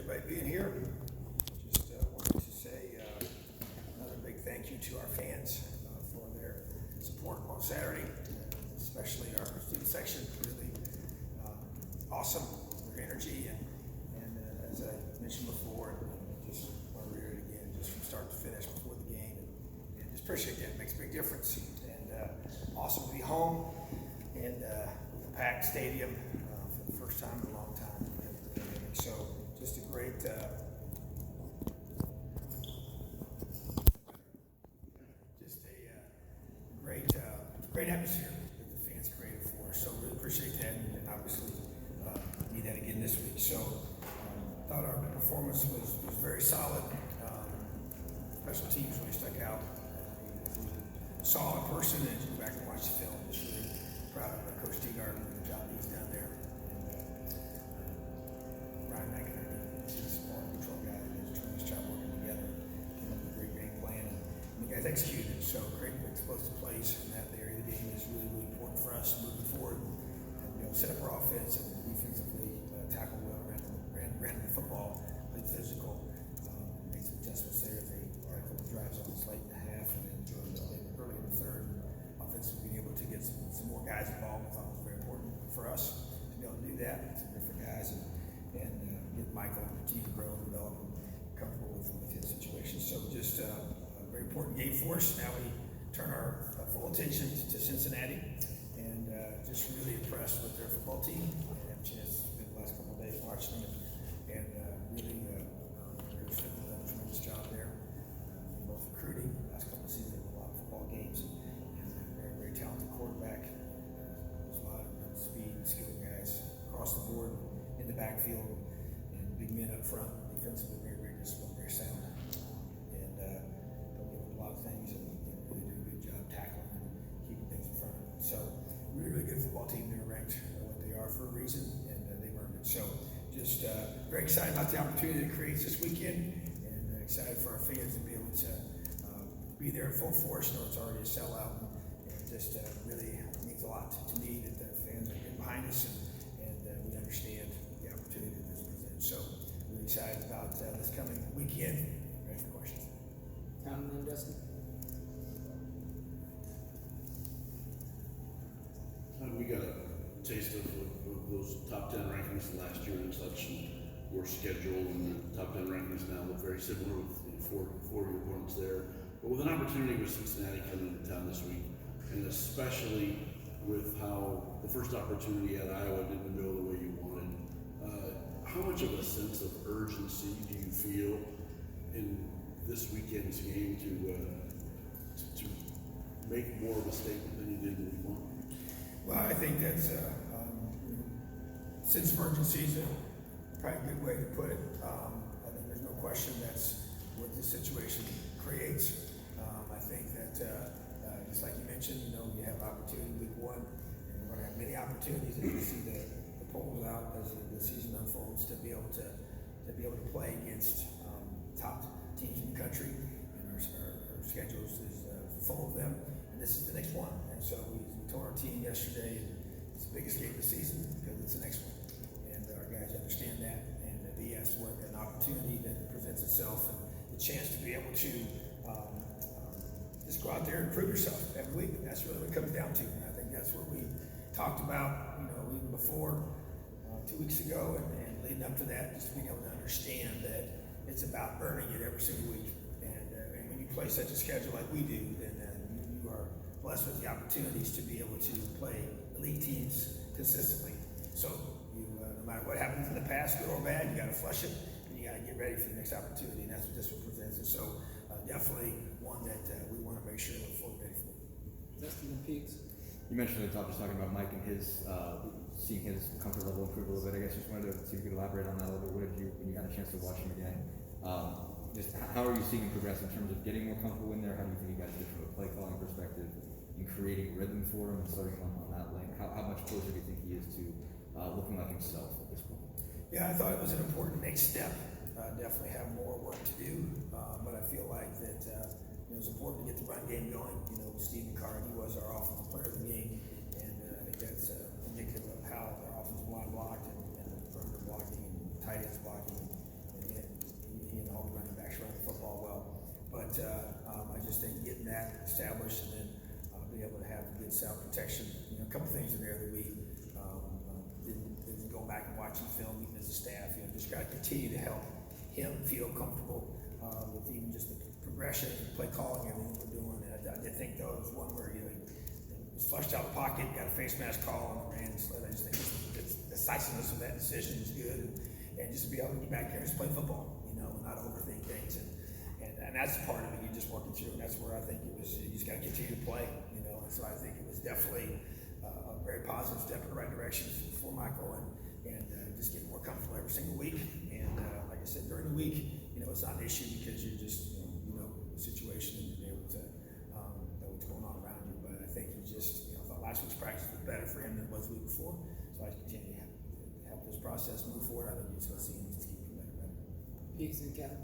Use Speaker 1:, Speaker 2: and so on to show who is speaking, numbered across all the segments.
Speaker 1: everybody being here. Just wanted to say another big thank you to our fans for their support on Saturday, especially our student section. Really awesome, their energy, and as I mentioned before, just want to reiterate again, just from start to finish before the game, and just appreciate that. It makes a big difference, and awesome to be home and with a packed stadium for the first time in a long time. So just a great great atmosphere that the fans created for us. So really appreciate that, and obviously need that again this week. So thought our performance was very solid. Special teams really stuck out. Saw in person and go back and watch the film. Just really proud of Coach Teagard and the job he's done there. Ryan McInerney, he's a control guy, and he's a tremendous job working together. Came up with a great game plan, and you guys executed. So creating explosive plays in that area of the game is really, really important for us moving forward. And, set up our offense and defensively tackle well, ran the football, played physical, made some adjustments there. They got a couple of drives on us late in the half, and then early in the third. Offensively, being able to get some more guys involved, I thought was very important for us to be able to do that. Some different guys, and get Michael continue to grow and develop and comfortable with his situation. So just a very important game for us. Now we turn our full attention to Cincinnati, and just really impressed with their football team. I had a chance to spend the last couple of days watching them, and really Coach Fittle's done a tremendous job there. Both recruiting, last couple of seasons, a lot of football games, and very, very talented quarterback. There's a lot of speed and skilled guys across the board in the backfield, and big men up front, defensively very, very disciplined, very sound, and don't give up a lot of things, and really do a good job tackling and keeping things in front of them. So really, really good football team. They're ranked what they are for a reason, and they've earned it. So just very excited about the opportunity it creates this weekend, and excited for our fans to be able to be there in full force. Know it's already a sellout, and just really means a lot to me that the fans are getting behind us, and we understand the opportunity that this presents. So really excited about this coming weekend. Ready for questions?
Speaker 2: Tom and Dustin.
Speaker 3: We got a taste of those top 10 rankings last year and such, and your schedule and the top 10 rankings now look very similar with four of your opponents there. But with an opportunity with Cincinnati coming into town this week, and especially with how the first opportunity at Iowa didn't go the way you wanted, how much of a sense of urgency do you feel in this weekend's game to make more of a statement than you did in week one?
Speaker 1: Well, I think that's sense of urgency is probably a good way to put it. I think there's no question that's what this situation creates. I think that just like you mentioned, we have opportunity week one, and we're going to have many opportunities as you see the polls out as the season unfolds to be able to play against top teams in the country, and our schedule is full of them, and this is the next one. And so we told our team yesterday, it's the biggest game of the season because it's the next one, and our guys understand that, and yes, what an opportunity that presents itself, and the chance to be able to just go out there and prove yourself every week. That's really what it comes down to, and I think that's what we talked about, even before 2 weeks ago, and leading up to that, just being able to understand that it's about earning it every single week, and when you play such a schedule like we do, then you are blessed with the opportunities to be able to play elite teams consistently. So no matter what happens in the past, good or bad, you got to flush it, and you got to get ready for the next opportunity, and that's what this one presents. And so definitely one that we want to make sure we're fully ready for.
Speaker 2: Dustin and Peaks.
Speaker 4: You mentioned at the top just talking about Mike and his seeing his comfort level improve a little bit. I guess just wanted to see if you could elaborate on that a little bit. What did you, when you had a chance to watch him again? Just how are you seeing him progress in terms of getting more comfortable in there? How do you think you guys did from a play calling perspective in creating rhythm for him and starting on that lane? How much closer do you think he is to looking like himself at this point?
Speaker 1: Yeah, I thought it was an important next step. Definitely have more work to do, but I feel like that it was important to get the run game going. Steve McCarr, he was our offensive player of the game, and I think that's indicative of how our offensive line blocked and the perimeter blocking and tight ends blocking and sound protection. You know, a couple things in there that we didn't go back and watching film even as a staff. You know, just got to continue to help him feel comfortable with even just the progression, play calling, everything we're doing. And I did think though it was one where he was flushed out of the pocket, got a face mask call, and ran and slid. I just think it's the decisiveness of that decision is good, and just to be able to get back there and just play football, you know, and not overthink things. And that's part of it. You're just working through, and that's where I think it was. You just got to continue to play, you know. And so I think it was definitely a very positive step in the right direction for Michael, and just getting more comfortable every single week. And like I said, during the week, you know, it's not an issue because you're just you know the situation and you're able to know what's going on around you. But I think he just I thought last week's practice was better for him than it was the week before. So I continue to help this process move forward. I think you're just going to see him just keep getting better.
Speaker 2: Peaks and Kevin.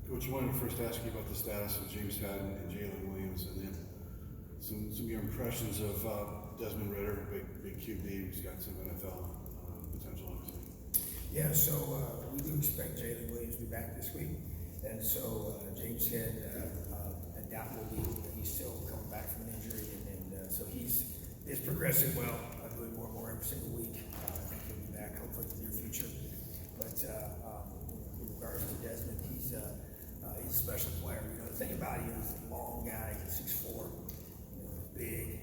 Speaker 5: Coach, I wanted to first ask you about the status of James Haddon and Jalen Williams, and then some of your impressions of Desmond Ritter, big QB, who's got some NFL potential, obviously.
Speaker 1: Yeah, so we do expect Jalen Williams to be back this week, and so James said a doubt will be he's still coming back from an injury, and so he's progressing well. I believe more and more every single week. I think he'll be back hopefully in the near future. But in regards to Desmond, he's a special player. You know, the thing about him is a long guy, 6'4", you know, big,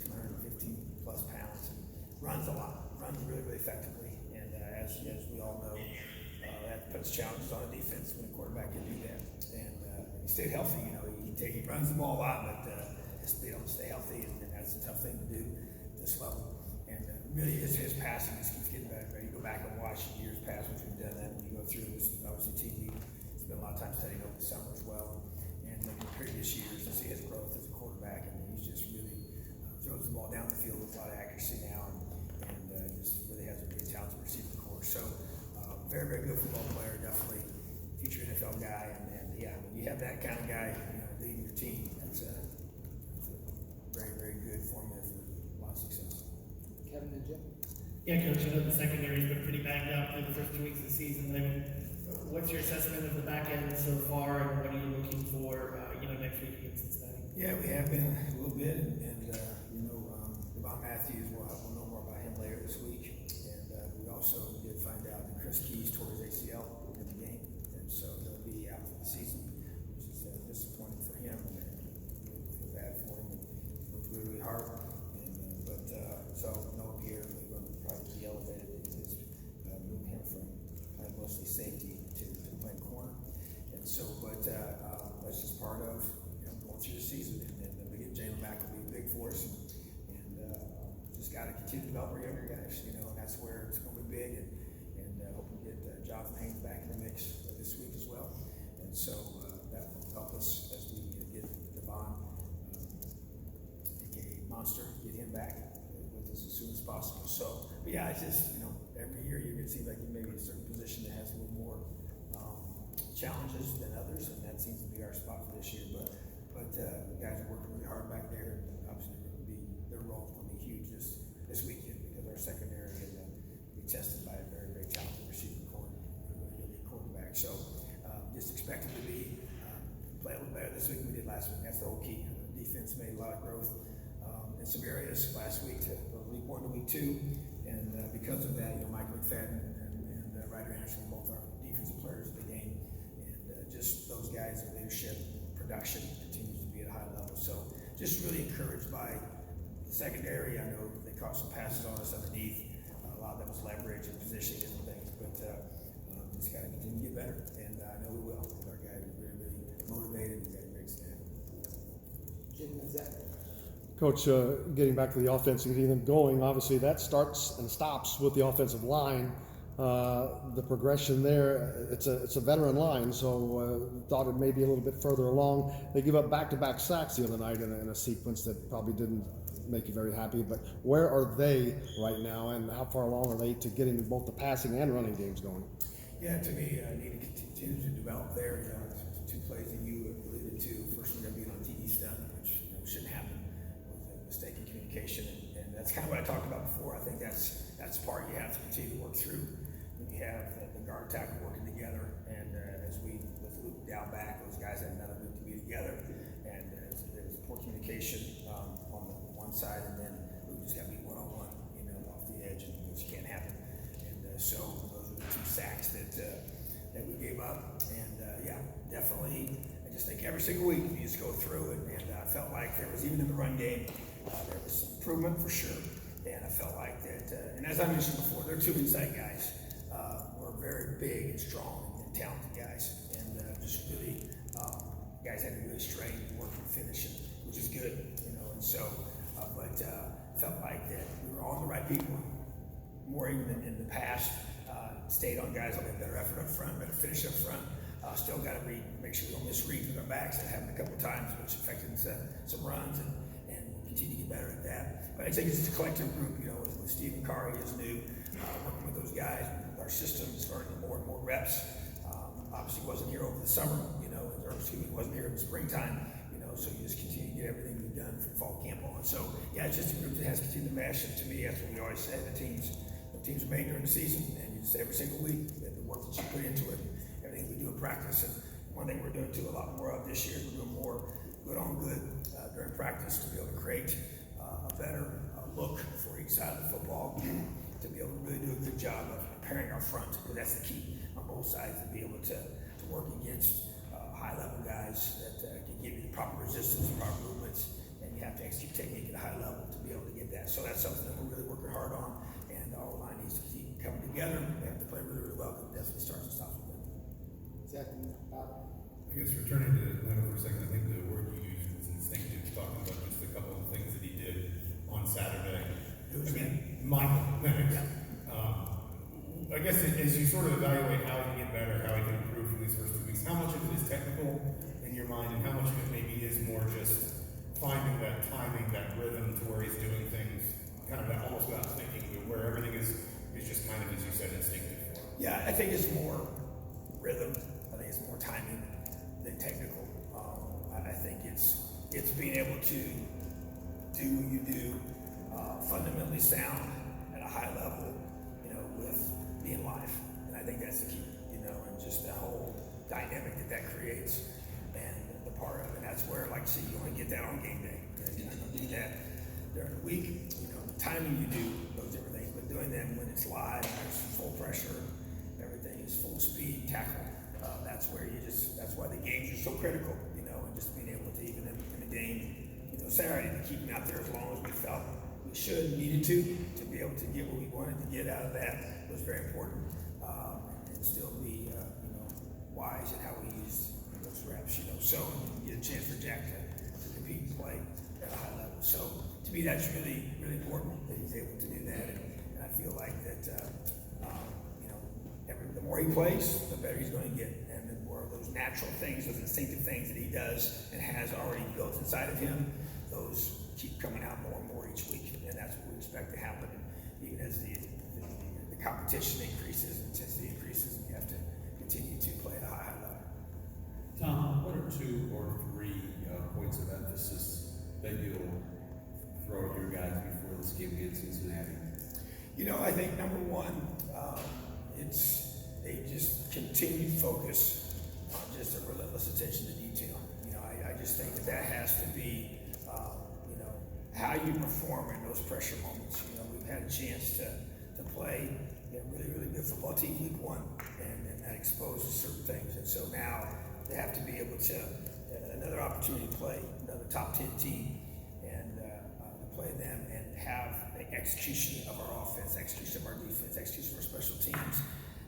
Speaker 1: 215 plus pounds, and runs a lot, runs really, really effectively. And as we all know, that puts challenges on a defense when a quarterback can do that. And he stayed healthy. You know, he runs the ball a lot, but just be able to stay healthy, and that's a tough thing to do at this level. And really, his passing just keeps getting better. You go back and watch years past, which we've done that. When you go through this, obviously, team we spent a lot of time studying over the summer as well, and looking at previous years to see his growth as a quarterback. And he's just really throws the ball down the field with a lot of accuracy now, and just really has a really talented receiving core. So very, very good football player, definitely future NFL guy. And yeah, when you have that kind of guy, you know, leading your team, that's a very, very good formula for a lot of success.
Speaker 2: Kevin and Jim.
Speaker 6: Yeah, Coach, I know the secondary's been pretty banged up through the first 2 weeks of the season. I mean, what's your assessment of the back end so far, and what are you looking for, next week against Cincinnati?
Speaker 1: Yeah, we have been a little bit, and Devon Matthews, we'll know more about him later this week. And we also did find out that Chris Keys tore his ACL in the game, and so he'll be out for the season, which is disappointing for him, and feel bad for him. He worked really, really hard, so Noah Pierre, we're going to probably be elevated because moving him from playing mostly safety to playing corner, and so that's just part of going through the season, and we get Jalen back will be big for us, and just got to continue to develop our younger guys, and that's where it's going to be big, and hope we get Jonathan Haynes back in the mix this week as well, and so that will help us as we get Devon, aka Monster, get him back with us as soon as possible. So, but yeah, it's just every year it seems like you maybe a certain position that has a little more challenges than others, and that seems to be our spot for this year. But the guys are working really hard back there, and obviously their role is going to be huge this weekend because our secondary is be tested by a very, very talented receiving core, really quarterback. So just expect it to be play a little better this week than we did last week. That's the whole key. Defense made a lot of growth in some areas last week to week 1 to week 2, and because of that, Mike McFadden and Ryder Anderson were both our defensive players of the game. Just those guys' leadership, production continues to be at a high level. So just really encouraged by the secondary. I know they caught some passes on us underneath. A lot of that was leverage and positioning and things, but just got to continue to get better. And I know we will. Our guys are really, really motivated. We got a great staff.
Speaker 2: Jim and Zach.
Speaker 7: Coach, getting back to the offense and getting them going, obviously that starts and stops with the offensive line. The progression there, it's a veteran line, so thought it may be a little bit further along. They give up back-to-back sacks the other night in a sequence that probably didn't make you very happy. But where are they right now, and how far along are they to getting both the passing and running games going?
Speaker 1: Yeah, to me, I need to continue to develop there. It's 2 plays that you alluded to. First one, being on TD stunt, which shouldn't happen, was a mistake in communication, and that's kind of what I talked about before. I think that's the part you have to continue to work through. When you have the guard tackle working together, and as we with Luke down back, those guys had another week to be together, and there's poor communication on the one side that we gave up. And yeah, definitely, I just think every single week you just go through it, and I felt like there was, even in the run game, there was some improvement for sure. And I felt like that, and as I mentioned before, they're two inside guys. We're very big and strong and talented guys, and just really, guys had to really strain and work and finishing, which is good, you know. And so, but felt like that we were all the right people, more even than in the past. Stayed on guys, have a better effort up front, better finish up front. Still got to make sure we don't miss reads with our backs. That happened a couple of times, which affected some runs, and we'll continue to get better at that. But I think it's just a collective group, you know, with Stephen Curry is new, working with those guys. Our system is learning more and more reps. Obviously wasn't here over the summer, you know, or excuse me, wasn't here in the springtime, you know, so you just continue to get everything we've done from fall camp on. So yeah, it's just a group that has continued to mesh, and to me, that's what we always say, the teams are made during the season, and you just every single week, that the work that you put into it, everything we do in practice. And one thing we're doing too a lot more of this year, we're doing more good on good during practice to be able to create a better look for each side of the football, to be able to really do a good job of preparing our front, because that's the key on both sides, to be able to work against high-level guys that can give you the proper resistance, proper movements, and you have to execute technique at a high level to be able to get that. So that's something that we're really working hard on, and our line needs to keep coming together. We have to play really, really well, because it definitely starts and stops with them.
Speaker 2: Second, Bob.
Speaker 8: I guess returning to Atlanta for a second, I think the word you used was instinctive, talking about just a couple of things that he did on Saturday.
Speaker 1: Who's that?
Speaker 8: Michael.
Speaker 1: Yeah.
Speaker 8: I guess as you sort of evaluate how he can get better, how he can improve from these first 2 weeks, how much of it is technical in your mind, and how much of it maybe is more just finding that timing, that rhythm to where he's doing things kind of almost without thinking, where everything is just kind of, as you said, instinctive for him?
Speaker 1: Yeah, I think it's more rhythm. I think it's more timing than technical. I think it's being able to do what you do, fundamentally sound at a high level, you know, with being live. And I think that's the key, you know, and just the whole dynamic that creates, and the part of it. And that's where, like, see, you only get that on game day. You're not going to do that during the week. You know, the timing you do those different things, but doing them when it's live, there's full pressure, everything is full speed, tackle. That's where that's why the games are so critical, you know, and just being able to, even in the game, you know, Saturday, to keep them out there as long as we felt we needed to be able to get what we wanted to get out of that was very important, and still be, you know, wise in how we use those reps, you know, so you get a chance for Jack to compete and play at a high level. So to me, that's really, really important that he's able to do that, and I feel like that, you know, the more he plays, the better he's going to get, and the more of those natural things, those instinctive things that he does and has already built inside of him, those keep coming out more and more each week, and that's what we expect to happen. And even as the competition increases, intensity increases, and you have to continue to play at a high level.
Speaker 9: Tom, what are 2 or 3 points of emphasis that you'll throw at your guys before this game against Cincinnati?
Speaker 1: You know, I think number one, it's a just continued focus on just a relentless attention to detail. You know, I just think that has to be, you know, how you perform in those pressure moments. You know, we've had a chance to play a really, really good football team week 1, and that exposes certain things. And so now they have to be able to, another opportunity to play another top 10 team, and play them and have the execution of our offense, execution of our defense, execution of our special teams,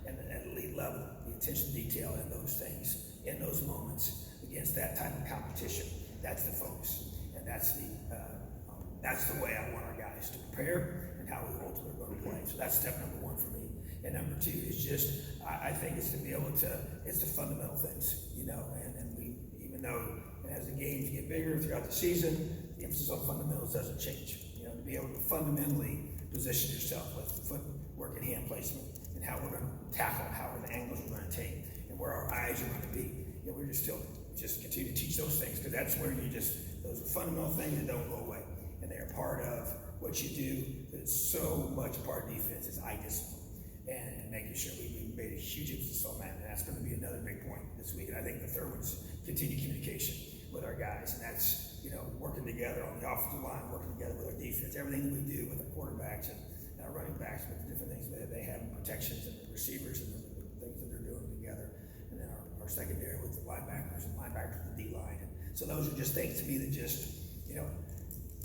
Speaker 1: and at elite level, the attention to detail in those things, in those moments, against that type of competition. That's the focus, and that's the way I want our guys to prepare and how we ultimately going to play. So that's step number 1 for me. And number 2 is just, I think it's to be able to, it's the fundamental things, you know, and we, even though as the games get bigger throughout the season, the emphasis on fundamentals doesn't change. You know, to be able to fundamentally position yourself with the footwork and hand placement, and how we're going to tackle, how the angles we're going to take, and where our eyes are going to be. You know, we're just continue to teach those things, because that's where those are fundamental things that don't go away, and they're part of what you do. But it's so much part of defense is eye discipline, and making sure we made a huge emphasis on that, and that's going to be another big point this week. And I think the third one's continued communication with our guys, and that's, you know, working together on the offensive line, working together with our defense, everything that we do with our quarterbacks and our running backs, with the different things that they have, protections and the receivers and the things that they're doing together. our secondary with the linebackers and linebackers with the D-line. And so those are just things to me that just,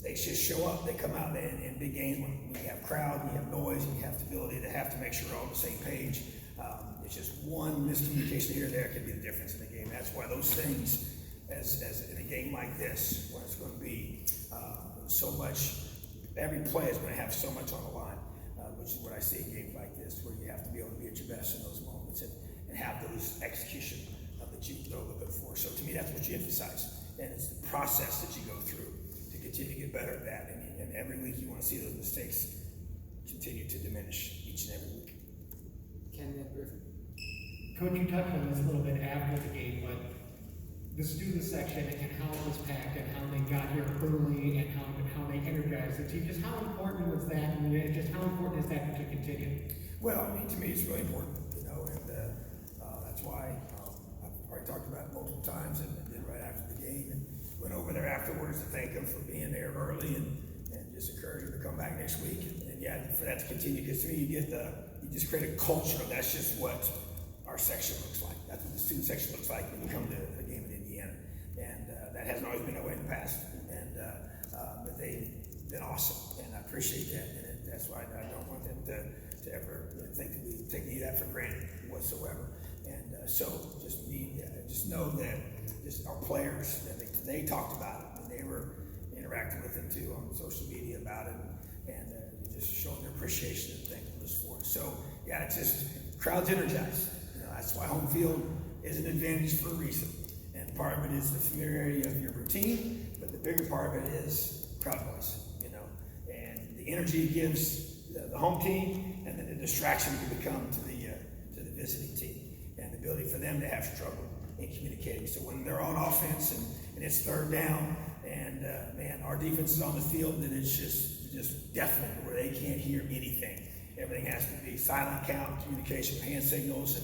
Speaker 1: they just show up. They come out in big games when you have crowd, and you have noise, and you have the ability to have to make sure we're all on the same page. It's just one miscommunication here or there can be the difference in the game. That's why those things, as in a game like this, where it's going to be so much, every play is going to have so much on the line, which is what I see in games like this, where you have to be able to be at your best in those moments and have those execution that you're looking for. So to me, that's what you emphasize, and it's the process that you go through to continue to get better at that. And every week you want to see those mistakes continue to diminish each and every week.
Speaker 2: Ken Griffin.
Speaker 6: Coach, you touched on this a little bit after the game, but the student section and how it was packed and how they got here early and how they energized the team. Just how important was that, and just how important is that to continue?
Speaker 1: Well, I mean, to me, it's really important, and that's why I've already talked about it multiple times, and did right after the game, and went over there afterwards to thank them for being there early and just encourage them to come back next week. And yeah, for that to continue, because to me, you just create a culture. That's just what our section looks like. That's what the student section looks like when you come to a game in Indiana, and that hasn't always been that way in the past. But they've been awesome, and I appreciate that. And that's why I don't want them to ever think that we take any of that for granted whatsoever. And so just know that just our players, that they talked about it, and they were interacting with them too on social media about it, and just showing their appreciation and thankfulness for it. So yeah, it's just crowd's energized. That's why home field is an advantage for a reason. And part of it is the familiarity of your routine, but the bigger part of it is crowd noise, and the energy it gives the home team, and then the distraction it can become to the visiting team, and the ability for them to have struggle in communicating. So when they're on offense and it's third down, and man, our defense is on the field, and it's just deafening where they can't hear anything. Everything has to be silent count, communication, hand signals,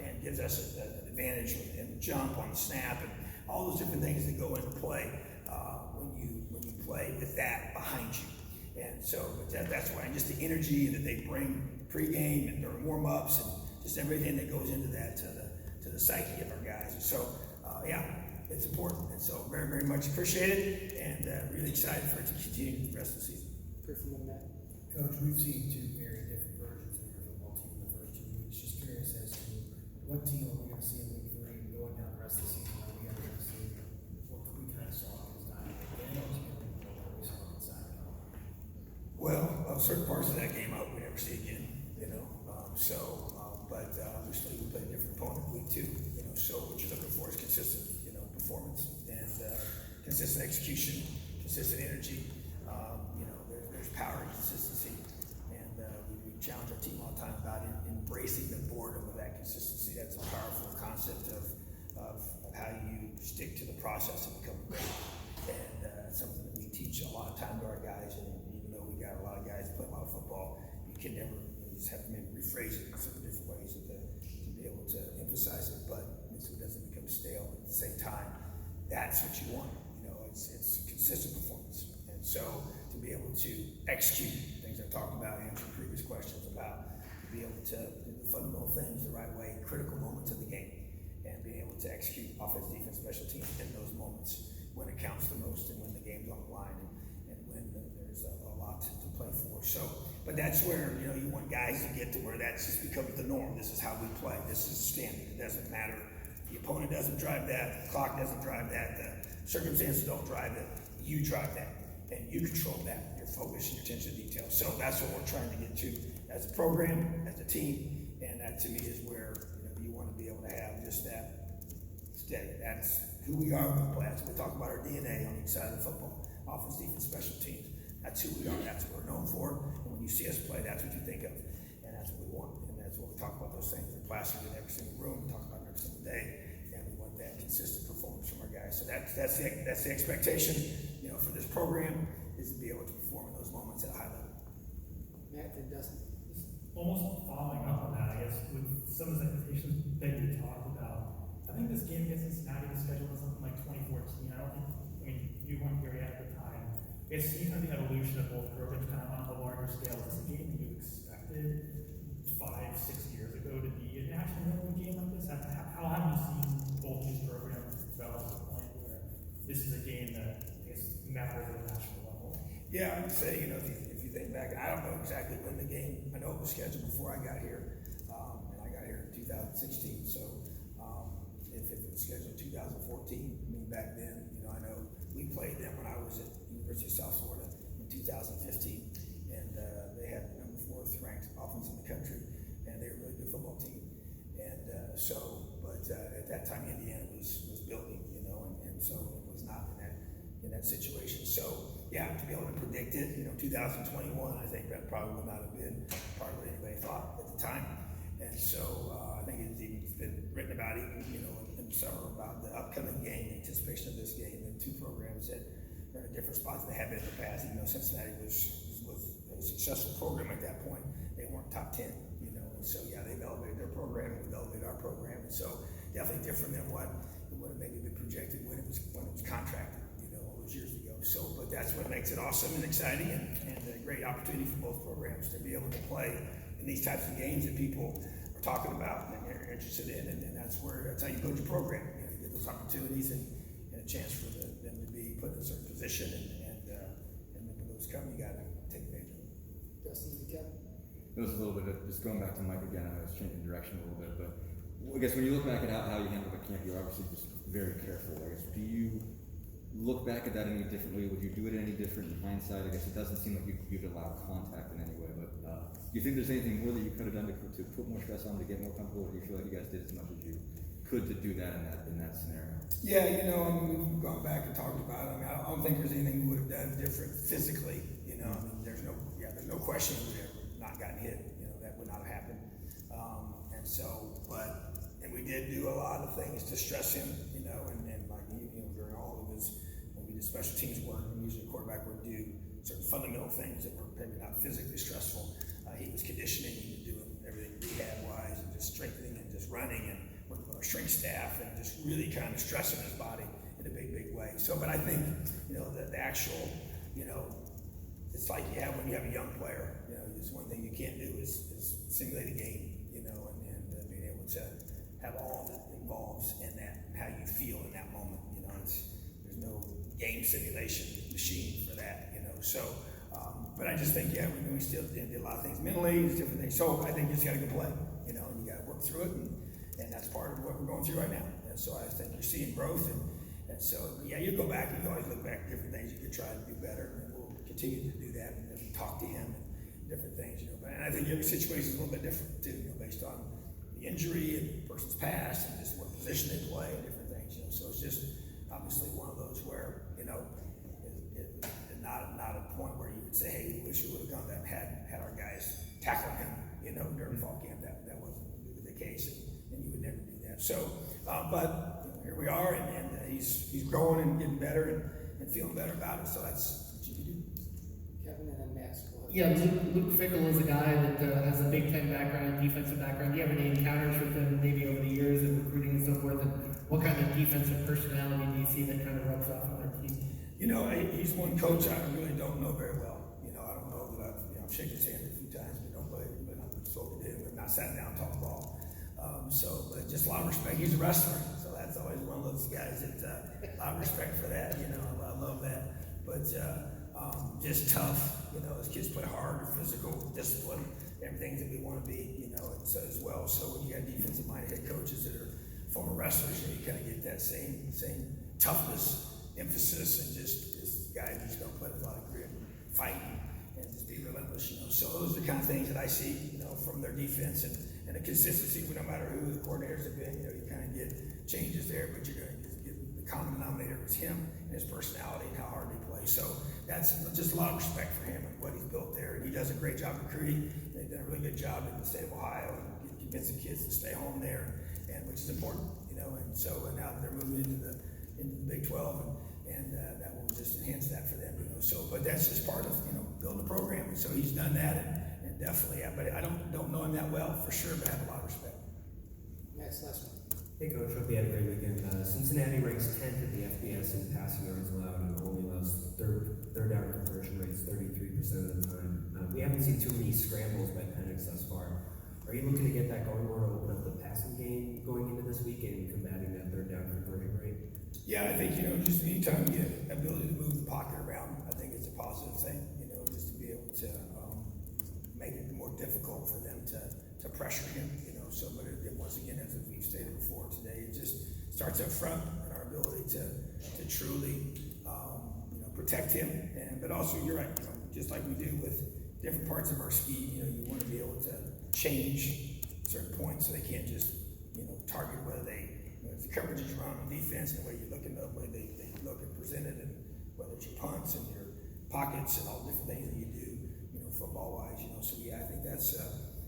Speaker 1: and gives us an advantage in the jump, on the snap, and all those different things that go into play when you play with that behind you. And so that's why, and just the energy that they bring pregame and during warm-ups, and just everything that goes into that to the psyche of our guys. And so yeah, it's important, and so very, very much appreciated, and really excited for it to continue the rest of the season.
Speaker 2: Griffin and Matt.
Speaker 10: Coach, we've seen two very different versions of your football team in the first 2 weeks. Just curious as to what team are we going to see in week 3 going down the rest of the season? Are we going to see what we kind of saw this time? I know it's going to be what we saw on Saturday.
Speaker 1: Well, certain parts of that game I hope we never see again, but obviously we play a different opponent week 2, so what you're looking for is consistent, performance, and consistent execution, consistent energy. There's power and consistency, and we challenge our team all the time about embracing the boredom of that consistency. That's a powerful concept of how you stick to the process and become great, and something that we teach a lot of time to our guys. And even though we got a lot of guys that play a lot of football, you can never, you just have to maybe rephrase it in some different ways to be able to emphasize it, but so it doesn't become stale. But at the same time, that's what you want. It's consistent performance, and so to be able to execute things I talked about, answer previous questions about, to be able to do the fundamental things the right way, critical moments of the game, and being able to execute offense, defense, special teams in those moments when it counts the most, and when the game's on the line, and when there's a lot to play for. So, but that's where you want guys to get to where that just becomes the norm. This is how we play. This is standard. It doesn't matter. The opponent doesn't drive that. The clock doesn't drive that. The circumstances don't drive it. You drive that, and you control that. Your focus, your attention to detail. So that's what we're trying to get to as a program, as a team, and that to me is where you want to be able to have just that steady. That's who we are when we play. That's what we talk about our DNA on each side of the football. Offense, defense, special teams. That's who we are. That's what we're known for. And when you see us play, that's what you think of, and that's what we want. And that's what we talk about. Those things are plastered in every single room. We talk about it every single day, and we want that consistent performance from our guys. So that's the expectation, for this program, is to be able to perform in those moments at a high level.
Speaker 2: Matt and Dustin.
Speaker 11: Almost following up on that, I guess, with some of the expectations that you talked about, I think this game against Cincinnati was scheduled in something like 2014. You weren't here yet at the time. It's seen kind of the evolution of both programs kind of on a larger scale. Is this a game that you expected 5-6 years ago to be a national level game like this? How have you seen game that I guess matters at a national level?
Speaker 1: Yeah, I would say, you know, if you think back, and I don't know exactly when the game, I know it was scheduled before I got here, and I got here in 2016, so, if it was scheduled in 2014, I mean, back then, you know, I know we played them when I was at University of South Florida in 2015, and, they had the number 4th ranked offense in the country, and they were a really good football team, and, at that time, Indiana was building, you know, and so it was not in that situation, so, yeah, to be able to predict it, you know, 2021, I think that probably would not have been part of what anybody thought at the time. And so, I think it's even been written about even, you know, in the summer about the upcoming game, the anticipation of this game, and 2 programs that are in a different spot than they have been in the past. Even though Cincinnati was a successful program at that point, they weren't top 10, you know, and so, yeah, they've elevated their program, and we've elevated our program, and so definitely different than what it would have maybe been projected when it was contracted, you know, all those years ago. So, but that's what makes it awesome and exciting, and a great opportunity for both programs to be able to play in these types of games that people are talking about and are interested in, and that's how you build your program. You know, you get those opportunities and a chance for them to be put in a certain position, and then when those come, you got to take advantage of them.
Speaker 2: Justin, Kevin?
Speaker 4: It was a little bit of, just going back to Mike again, I was changing direction a little bit, but I guess when you look back at how you handled the camp, you're obviously just very careful. I guess, do you look back at that any differently? Would you do it any different in hindsight? I guess it doesn't seem like you'd allow contact in any way, but do you think there's anything more that you could have done to put more stress on to get more comfortable, or do you feel like you guys did as much as you could to do that in that scenario?
Speaker 1: Yeah, you know, I mean, we've gone back and talked about it. I mean, I don't think there's anything we would have done different physically, you know. I mean, there's no question we would have not gotten hit, you know, that would not have happened. And we did do a lot of things to stress him, you know, and like, you know, during all of his, when we did special teams work, and usually a quarterback would do certain fundamental things that were maybe not physically stressful. He was conditioning, he was doing everything rehab-wise, and just strengthening and just running, and working with our strength staff, and just really kind of stressing his body in a big, big way. So, but I think, you know, the actual, you know, it's like when you have a young player, you know, it's one thing you can't do is simulate a game, you know, and being able to have all that involves in that, and how you feel in that moment, you know, there's no game simulation machine for that, you know, so, but I just think, yeah, we still did a lot of things mentally, different things, so I think you just gotta go play, you know, and you gotta work through it, and that's part of what we're going through right now, and so I think you're seeing growth, and so, yeah, you go back, you can always look back at different things you could try to do better, and we'll continue to do that, and as we talk to him, and different things, you know, and I think every situation is a little bit different too, you know, based on the injury and the person's past, and just what position they play, and different things, you know, so it's just obviously one of those where, you know, not a point where you would say, hey, we wish we would have done that and had our guys tackle him, you know, during fall camp. That wasn't the case, and you would never do that. So, but you know, here we are, and he's growing and getting better and feeling better about it. So that's what you do.
Speaker 2: Kevin, and then Max. Go ahead.
Speaker 6: Yeah, Luke Fickle is a guy that has a Big Ten background, defensive background. Do you have any encounters with him maybe over the years in recruiting and so forth? And what kind of defensive personality do you see that kind of rubs off on their team?
Speaker 1: You know, he's one coach I really don't know very well. You know, I don't know that I've shaken his hand a few times, but I've spoken to him, but not sat down and talked ball. But just a lot of respect. He's a wrestler, so that's always one of those guys that a lot of respect for that. You know, I love that. But just tough. You know, his kids play hard, physical, discipline, everything that we want to be. You know, and so as well. So when you got defensive-minded head coaches that are former wrestlers, you kind of get that same toughness, emphasis, and just this guy who's going to play with a lot of grit, fighting, and just be relentless. You know, so those are the kind of things that I see. You know, from their defense and a consistency. No matter who the coordinators have been, you know, you kind of get changes there, but you're going to get the common denominator is him and his personality and how hard he plays. So that's just a lot of respect for him and what he's built there. And he does a great job recruiting. They've done a really good job in the state of Ohio and convincing kids to stay home there, and which is important, you know. And so now that they're moving into the Big 12, and that will just enhance that for them, you know. So, but that's just part of, you know, building a program. And so he's done that, and definitely, yeah, but I don't know him that well for sure, but I have a lot of respect.
Speaker 2: Max, last one.
Speaker 12: Hey coach, hope you had a great weekend. Cincinnati ranks 10th at the FBS in passing yards allowed and only allows third down conversion rates 33% of the time. We haven't seen too many scrambles by Penix thus far. Are you looking to get that going more to open up the passing game going into this week and combating that third down conversion rate?
Speaker 1: Yeah, I think, just anytime you get the ability to move the pocket around, I think it's a positive thing, just to be able to make it more difficult for them to pressure him, so, but once again, as we've stated before today, it just starts up front and our ability to truly, protect him, but also, you're right, just like we do with different parts of our scheme, you want to be able to change certain points so they can't just, target whether if the coverage is run on defense, the way you look at the way they look and present it, and whether it's your punts and your pockets and all the different things that you do, football wise, so yeah, I think that's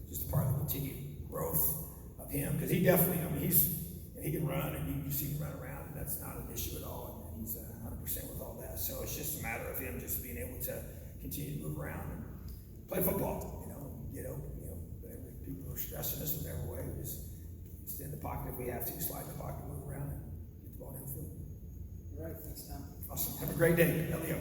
Speaker 1: just a part of the continued growth of him, because he definitely, he can run, and you see him run around, and that's not an issue at all, and he's 100% with all that, so it's just a matter of him just being able to continue to move around and play football, get open, whatever people are stressing us whatever way, we just extend the pocket if we have to, slide the pocket, move around, and get the ball downfield.
Speaker 2: All right, thanks, Tom.
Speaker 1: Awesome. Have a great day. Elio.